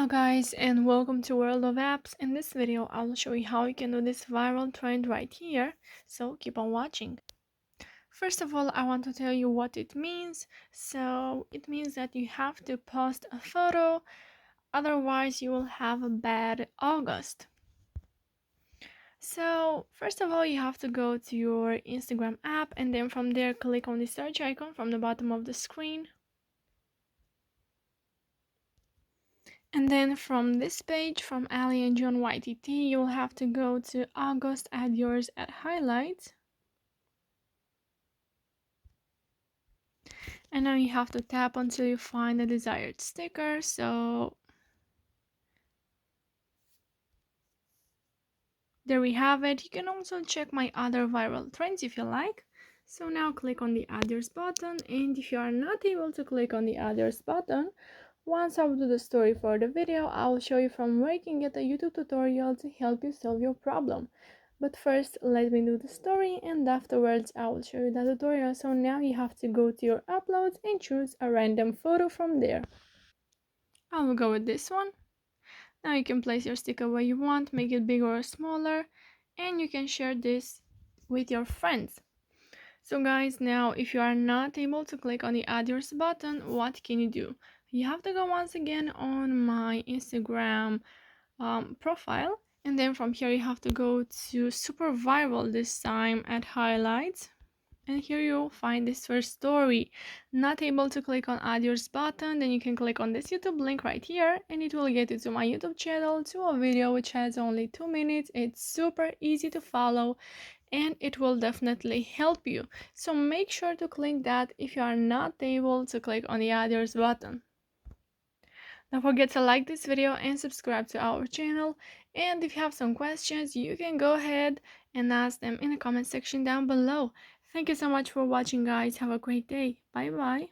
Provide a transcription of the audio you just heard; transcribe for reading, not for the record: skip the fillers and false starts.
Hello guys, and welcome to World of Apps. In this video I will show you how you can do this viral trend right here, so keep on watching. First of all, I want to tell you what it means. So it means that you have to post a photo, otherwise you will have a bad August. So first of all, you have to go to your Instagram app, and then from there click on the search icon from the bottom of the screen. And then from this page, from Ali and John YTT, you'll have to go to August, add yours at highlights. And now you have to tap until you find the desired sticker. So there we have it. You can also check my other viral trends if you like. So now click on the others button, and if you are not able to click on the others button, once I will do the story for the video, I will show you from where you can get a YouTube tutorial to help you solve your problem. But first, let me do the story, and afterwards I will show you the tutorial. So now you have to go to your uploads and choose a random photo from there. I will go with this one. Now you can place your sticker where you want, make it bigger or smaller, and you can share this with your friends. So guys, now if you are not able to click on the add yours button, what can you do? You have to go once again on my Instagram profile, and then from here you have to go to super viral, this time at highlights, and here you'll find this first story. Not able to click on add yours button, then you can click on this YouTube link right here, and it will get you to my YouTube channel, to a video which has only 2 minutes. It's super easy to follow and it will definitely help you. So make sure to click that if you are not able to click on the others button. Don't forget to like this video and subscribe to our channel, and if you have some questions, you can go ahead and ask them in the comment section down below. Thank you so much for watching guys. Have a great day. Bye bye.